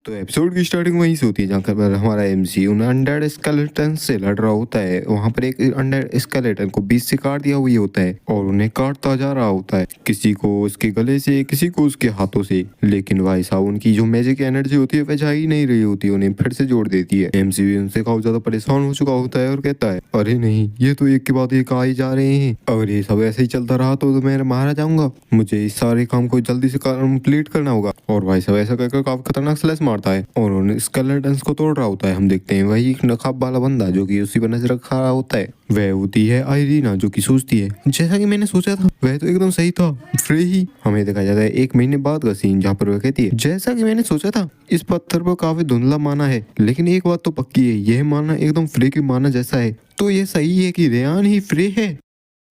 तो एपिसोड की स्टार्टिंग वहीं से होती है जहाँ पर हमारा एमसी उन अनडेड स्केलेटन से लड़ रहा होता है। वहां पर एक अनडेड स्केलेटन को बीच से काट दिया हुआ होता है और उन्हें काटता जा रहा होता है, किसी को उसके गले से, किसी को उसके हाथों से। लेकिन भाई साहब उनकी जो मैजिक एनर्जी होती है वह जा ही नहीं रही होती, उन्हें फिर से जोड़ देती है। एमसी भी उनसे काफी ज्यादा परेशान हो चुका होता है और कहता है, अरे नहीं, ये तो एक के बाद एक आ ही जा रहे हैं। अगर ये सब ऐसे ही चलता रहा तो मैं मारा जाऊंगा। मुझे इस सारे काम को जल्दी से कंप्लीट करना होगा। और भाई साहब ऐसा कहकर काफी खतरनाक स्लैश मारता है और उन्हें स्केलेटन्स को तोड़ रहा होता है। हम देखते हैं वही एक नकाब वाला बंदा जो कि उसी पर नजर रखा रहा होता है। वह होती है आयरीना, जो कि सोचती है, जैसा कि मैंने सोचा था वह तो एकदम सही था, फ्री ही। हमें दिखाया जाता है 1 महीने बाद का सीन जहाँ पर वह कहती है, जैसा कि मैंने सोचा था, इस पत्थर पर काफी धुंधला माना है, लेकिन एक बात तो पक्की है, यह माना एकदम फ्री की माना जैसा है। तो ये सही है कि रेयान ही फ्री है,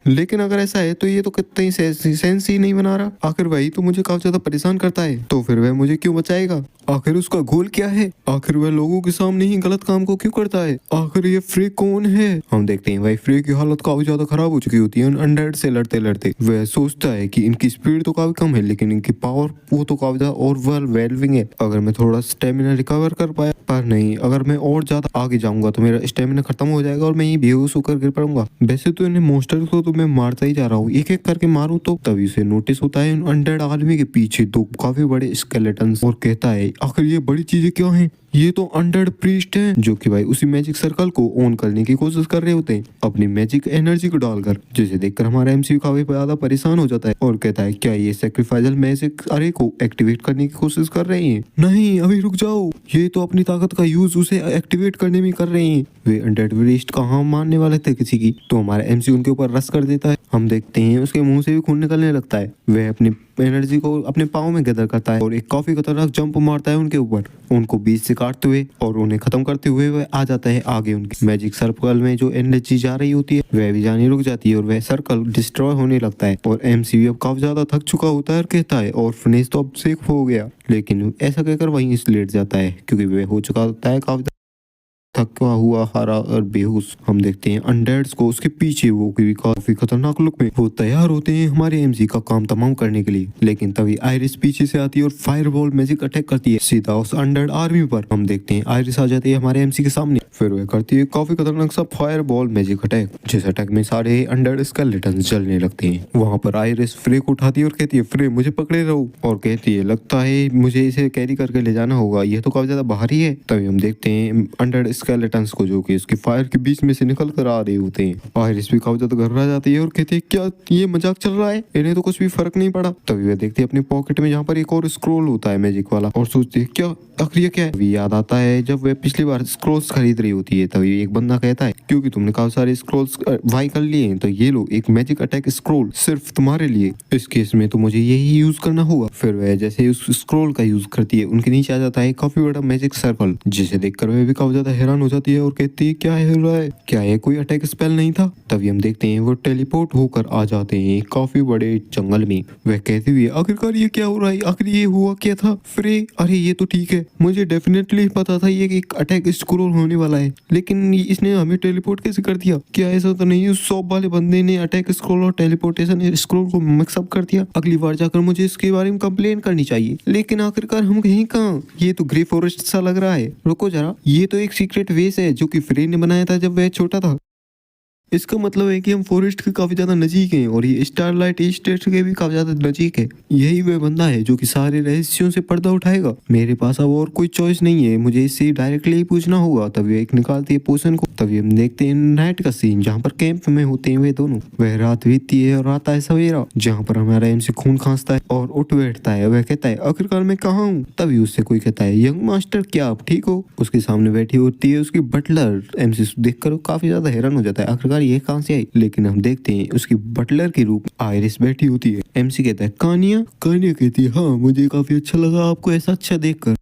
लेकिन अगर ऐसा है तो ये तो कितनी सेंस ही नहीं बना रहा। आखिर वही तो मुझे काफी ज्यादा परेशान करता है, तो फिर वह मुझे क्यों बचाएगा? आखिर उसका गोल क्या है? आखिर वह लोगों के सामने ही गलत काम को क्यों करता है? आखिर ये फ्री कौन है? हम देखते हैं भाई फ्री की हालत काफी ज्यादा खराब हो चुकी होती है अनडेड से लड़ते लड़ते। वह सोचता है कि इनकी स्पीड तो काफी कम है, लेकिन इनकी पावर वो तो काफी ज्यादा ओवरवेलमिंग है। अगर मैं थोड़ा स्टेमिना रिकवर कर पाया, पर नहीं, अगर मैं और ज्यादा आगे जाऊंगा तो मेरा स्टेमिना खत्म हो जाएगा और मैं ही बेहोश होकर गिर पड़ूंगा। वैसे तो इन्हें मोस्टर को तो मैं मारता ही जा रहा हूँ, एक एक करके मारूं तो। तभी उसे नोटिस होता है अनडेड आदमी के पीछे दो काफी बड़े स्केलेटन्स, और कहता है, आखिर ये बड़ी चीजें क्या हैं? ये तो अनडेड प्रीस्ट हैं, जो कि भाई उसी मैजिक सर्कल को ऑन करने की कोशिश कर रहे होते हैं अपनी मैजिक एनर्जी को डालकर। जिसे देखकर हमारा एमसी काफी ज्यादा परेशान हो जाता है और कहता है, क्या ये सैक्रिफाइजल मैजिक अरे को एक्टिवेट करने की कोशिश कर रहे हैं? नहीं, अभी रुक जाओ, ये तो अपनी ताकत का यूज उसे एक्टिवेट करने में कर रहे हैं। वे अनडेड प्रीस्ट कहाँ मानने वाले थे किसी की, तो हमारा एमसी उनके ऊपर रस कर देता है। हम देखते हैं उसके मुंह से भी खून निकलने लगता है। वह अपनी एनर्जी को अपने पाँव में गैदर करता है और एक काफी खतरनाक जंप मारता है उनके ऊपर, उनको बीच से काटते हुए, और उन्हें खत्म करते हुए वह आ जाता है आगे। उनके मैजिक सर्कल में जो एनर्जी जा रही होती है वह भी जाने रुक जाती है और वह सर्कल डिस्ट्रॉय होने लगता है। और एमसी अब काफी ज्यादा थक चुका होता है और कहता है, और फिनिश तो अब सेफ हो गया। लेकिन ऐसा कहकर वहीं लेट जाता है, क्योंकि वह हो चुका होता है काफी थका हुआ, हरा और बेहोश। हम देखते हैं अनडेड्स को उसके पीछे, वो भी काफी खतरनाक लुक में वो तैयार होते हैं हमारे एमसी का काम तमाम करने के लिए। लेकिन तभी आयरिस पीछे से आती है और फायरबॉल मैजिक अटैक करती है सीधा उस अनडेड आर्मी पर। हम देखते हैं आयरिस आ जाती है हमारे एमसी के सामने, फिर वह करती है काफी खतरनाक सा फायरबॉल मैजिक अटैक, जिस अटैक में सारे अनडेड स्केलेटन जलने लगते हैं। वहां पर आयरिस फ्रे को उठाती है और कहती है, फ्रे मुझे पकड़े रहो, और कहती है, लगता है मुझे इसे कैरी करके ले जाना होगा, यह तो काफी ज्यादा भारी है। तभी हम देखते हैं अनडेड स्केलेटन्स को जो कि उसके फायर के बीच में से निकल कर आ रहे होते हैं। आयरिस भी काफी ज्यादा घबरा जाती है और कहती है, क्या ये मजाक चल रहा है? इन्हें तो कुछ भी फर्क नहीं पड़ा। तभी वह देखती है अपनी पॉकेट में जहाँ पर एक और स्क्रोल होता है मैजिक वाला, और सोचती है, क्या आखिर ये क्या है? अभी याद आता है जब वह पिछली बार स्क्रोल्स खरीद रही होती है, तभी एक बंदा कहता है, क्योंकि तुमने काफी सारे स्क्रोल्स बाय कर लिए हैं, तो ये लो एक मैजिक अटैक स्क्रोल सिर्फ तुम्हारे लिए। इस केस में तो मुझे यही यूज करना होगा। फिर वह जैसे उस स्क्रोल का यूज करती है, उनके नीचे आ जाता है काफी बड़ा मैजिक सर्कल, जिसे देखकर वह भी काफी ज्यादा हैरान हो जाती है और कहती है, क्या है रहा है? क्या ये कोई अटैक स्पेल नहीं था? तभी हम देखते हैं वो टेलीपोर्ट होकर आ जाते हैं काफी बड़े जंगल में। वह कहती हुई, आखिरकार ये क्या हो रहा है? आखिर ये हुआ क्या था? फ्रे, अरे ये तो ठीक है, मुझे डेफिनेटली पता था ये एक अटैक स्क्रोल होने वाला है, लेकिन इसने हमें टेलीपोर्ट कैसे कर दिया? क्या ऐसा तो नहीं उस शॉप वाले बंदे ने अटैक स्क्रोल और टेलीपोर्टेशन स्क्रोल को मिक्सअप कर दिया? अगली बार जाकर मुझे इसके बारे में कंप्लेन करनी चाहिए। लेकिन आखिरकार हम कहीं कहाँ? ये तो ग्रे फॉरेस्ट सा लग रहा है। रुको जरा, ये तो एक सीक्रेट वेस है जो कि फ्रे ने बनाया था जब वह छोटा था। इसका मतलब है कि हम फॉरेस्ट के काफी ज्यादा नजीक हैं और ये स्टारलाइट स्टेट के भी काफी ज्यादा नजीक है। यही वह बंदा है जो कि सारे रहस्यों से पर्दा उठाएगा। मेरे पास अब और कोई चॉइस नहीं है, मुझे इससे डायरेक्टली ही पूछना होगा। तभी एक निकालती है पोशन को। तभी हम देखते हैं नाइट का सीन जहाँ पर कैंप में होते हैं वे दोनों। वह रात बीतती है और आता है सवेरा, जहाँ पर हमारा एमसी खून खांसता है और उठ बैठता है। वह कहता है, आखिरकार मैं कहाँ हूँ? तभी उससे कोई कहता है, यंग मास्टर क्या आप ठीक हो? उसके सामने बैठी होती है उसकी बटलर। एमसी देखकर काफी ज्यादा हैरान हो जाता है, आखिरकार ये कहां से आई? लेकिन हम देखते हैं उसकी बटलर के रूप आयरिस बैठी होती है। एमसी कहता है, कानिया? कानिया कहती है, हाँ मुझे काफी अच्छा लगा आपको ऐसा अच्छा देखकर।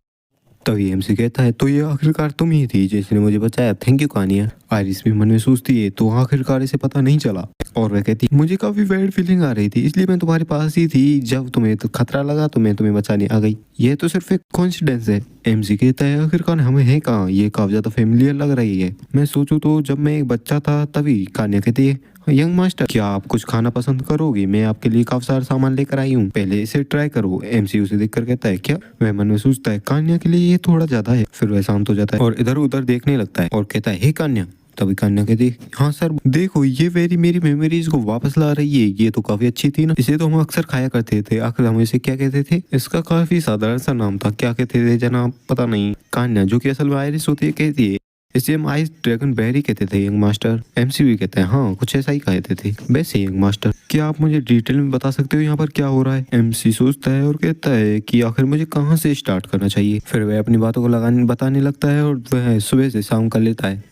तभी एमसी कहता है, तो ये आखिरकार तुम ही थी जिसने मुझे बचाया, थैंक यू कानिया। आयरिस भी मन में सोचती है, तो आखिरकार इसे पता नहीं चला। और वह कहती मुझे काफी बैड फीलिंग आ रही थी, इसलिए मैं तुम्हारे पास ही थी, जब तुम्हें तो खतरा लगा तो मैं तुम्हें बचाने आ गई। यह तो सिर्फ एक कोइंसिडेंस है। एमसी कहता है आखिरकार हमें है कहाँ, ये काफी ज्यादा फेमिलियर लग रही है। मैं सोचूं तो जब मैं एक बच्चा था तभी। कान्या कहती है यंग मास्टर क्या आप कुछ खाना पसंद करोगे, मैं आपके लिए काफी सारा सामान लेकर आई हूँ, पहले इसे ट्राई करो। एमसी उसे देखकर कहता है क्या। वह मन में सोचता है कान्या के लिए ये थोड़ा ज्यादा है। फिर वह शांत हो जाता है और इधर उधर देखने लगता है और कहता है हे कान्या। तभी कान्या कहती हाँ सर, देखो ये मेरी मेमोरीज को वापस ला रही है, ये तो काफी अच्छी थी ना, इसे तो हम अक्सर खाया करते थे। आखिर हम इसे क्या कहते थे, इसका काफी साधारण सा नाम था, क्या कहते थे जनाब पता नहीं। कान्या जो कि असल में आयरिस होती है कहती है इसे हम आइस ड्रैगन बेरी कहते थे यंग मास्टर। एमसी भी कहते हैं हाँ कुछ ऐसा ही कहते थे। वैसे यंग मास्टर क्या आप मुझे डिटेल में बता सकते हो यहाँ पर क्या हो रहा है। एमसी सोचता है और कहता है कि आखिर मुझे कहाँ से स्टार्ट करना चाहिए। फिर वह अपनी बातों को बताने लगता है और वह सुबह से शाम कर लेता है।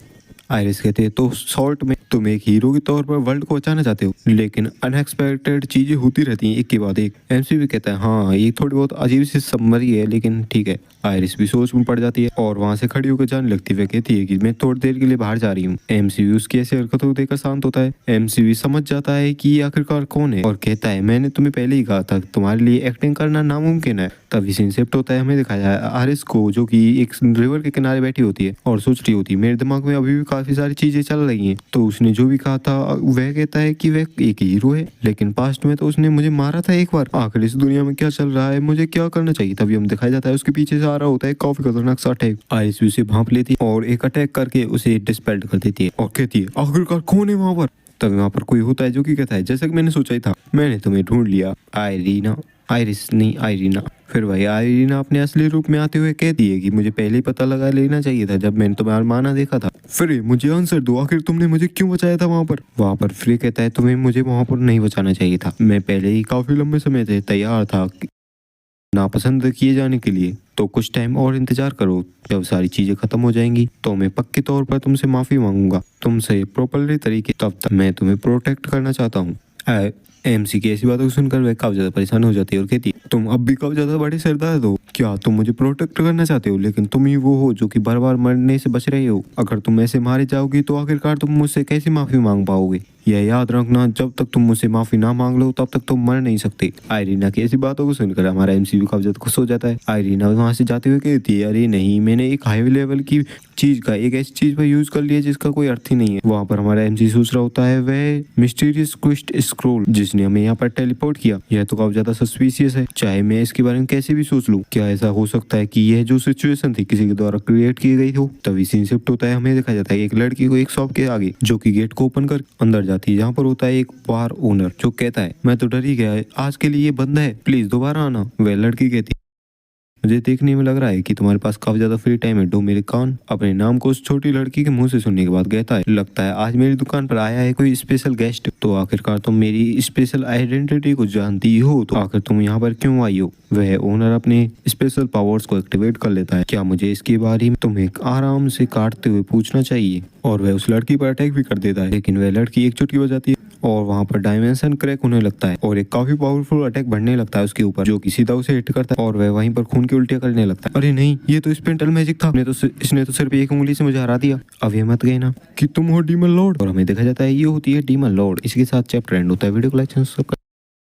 आयरिस कहते हैं तो शॉर्ट में तुम एक हीरो के तौर पर वर्ल्ड को बचाना चाहते हो, लेकिन अनएक्सपेक्टेड चीजें होती रहती हैं एक के बाद एक। एमसी भी कहता है हाँ ये थोड़ी बहुत अजीब सी समरी है, लेकिन ठीक है। आयरिस भी सोच में पड़ जाती है और वहां से खड़ी होकर जाने लगती है। वह कहती है कि मैं थोड़ी देर के लिए बाहर जा रही हूँ। एमसी भी उसकी ऐसी हरकतों को देखकर शांत होता है। एमसी भी समझ जाता है कि ये आखिरकार कौन है और कहता है मैंने तुम्हें पहले ही कहा था तुम्हारे लिए एक्टिंग करना नामुमकिन है। तभी सीन शिफ्ट होता है, हमें दिखाया है आयरिस को जो कि एक रिवर के किनारे बैठी होती है और सोच रही होती है मेरे दिमाग में अभी भी काफी सारी चीजें चल रही हैं। तो उसने जो भी कहा था वह कहता है कि वह एक हीरो है, लेकिन पास्ट में तो उसने मुझे मारा था एक बार। आखिर इस दुनिया में क्या चल रहा है, मुझे क्या करना चाहिए। तभी हम दिखाया जाता है उसके पीछे से आ रहा होता है काफी खतरनाक सा अटैक। आयरिस भी उसे भांप लेती है और एक अटैक करके उसे डिस्पेल्ड कर देती है और कहती है आखिरकार कौन है वहां पर। तभी वहां पर कोई होता है जो कि कहता है जैसा कि मैंने सोचा ही था, मैंने तुम्हें ढूंढ लिया आयरीना। आयरिस नहीं आयरीना। फिर वही आयरीना अपने असली रूप में आते हुए कहती है कि मुझे पहले ही पता लगा लेना चाहिए था जब मैंने तुम्हें माना देखा था। फिर मुझे आंसर दो, आखिर तुमने मुझे क्यों बचाया था वहां पर फिर कहता है तुम्हें मुझे वहां पर नहीं बचाना चाहिए था, मैं पहले ही काफी लंबे समय से तैयार था नापसंद किए जाने के लिए, तो कुछ टाइम और इंतजार करो। जब सारी चीजें खत्म हो जाएंगी तो मैं पक्के तौर पर तुमसे माफी मांगूंगा, तुमसे प्रॉपरली तरीके। तब तक मैं तुम्हें प्रोटेक्ट करना चाहता हूँ। एमसी की ऐसी बातों को सुनकर वह काफी ज्यादा परेशान हो जाती है और कहती है तुम अब भी काफी ज्यादा बड़े सरदार हो, क्या तुम मुझे प्रोटेक्ट करना चाहते हो, लेकिन तुम ही वो हो जो कि बार बार मरने से बच रहे हो। अगर तुम ऐसे मारे जाओगी तो आखिरकार तुम मुझसे कैसे माफी मांग पाओगे। यह याद रखना जब तक तुम मुझसे माफी ना मांग लो तब तक तुम मर नहीं सकते। आयरीना की ऐसी बातों को सुनकर हमारा एमसी भी काफी ज्यादा खुश हो जाता है। आयरीना वहां से जाते हुए कहती है अरे नहीं, मैंने एक हाई लेवल की चीज का एक ऐसी चीज पर यूज कर लिया जिसका कोई अर्थ ही नहीं है। वहां पर हमारा एमसी सोच रहा होता है वह मिस्टीरियस क्विस्ट स्क्रोल जिसने हमें यहाँ पर टेलीपोर्ट किया, यह तो काफी ज्यादा सस्पिशियस है, चाहे मैं इसके बारे में कैसे भी सोच लूं। क्या ऐसा हो सकता है कि यह जो सिचुएशन थी किसी के द्वारा क्रिएट की गई हो। तभी सीन शिफ्ट होता है, हमें दिखाया जाता है एक लड़की को एक शॉप के आगे जो कि गेट को ओपन कर अंदर जाती है, जहाँ पर होता है एक बार ओनर जो कहता है मैं तो डर ही गया है, आज के लिए ये बंद है, प्लीज दोबारा आना। वह लड़की कहती मुझे देखने में लग रहा है कि तुम्हारे पास काफी ज्यादा फ्री टाइम है, डो मेरे कान। अपने नाम को उस छोटी लड़की के मुंह से सुनने के बाद कहता है लगता है आज मेरी दुकान पर आया है कोई स्पेशल गेस्ट। तो आखिरकार तुम मेरी स्पेशल आइडेंटिटी को जानती हो, तो आखिर तुम यहाँ पर क्यों आई हो। वह ओनर अपने स्पेशल पावर्स को एक्टिवेट कर लेता है, क्या मुझे इसके बारे में तुम्हें आराम से काटते हुए पूछना चाहिए। और वह उस लड़की पर अटैक भी कर देता है, लेकिन वह लड़की एक चुटकी बजाती है और वहां पर डायमेंशन क्रैक होने लगता है और एक काफी पावरफुल अटैक बढ़ने लगता है उसके ऊपर, जो कि सीधा उसे हिट करता है और वह वहीं पर खून की उल्टियां करने लगता है। अरे नहीं, ये तो स्पेंटल मैजिक था, इसने तो सिर्फ एक उंगली से मुझे हरा दिया। अब ये मत कहना कि तुम हो डीमन लॉर्ड। और हमें देखा जाता है ये होती है डीमन लॉर्ड। इसके साथ चैप्टर एंड होता है। वीडियो को लाइक सब्सक्राइब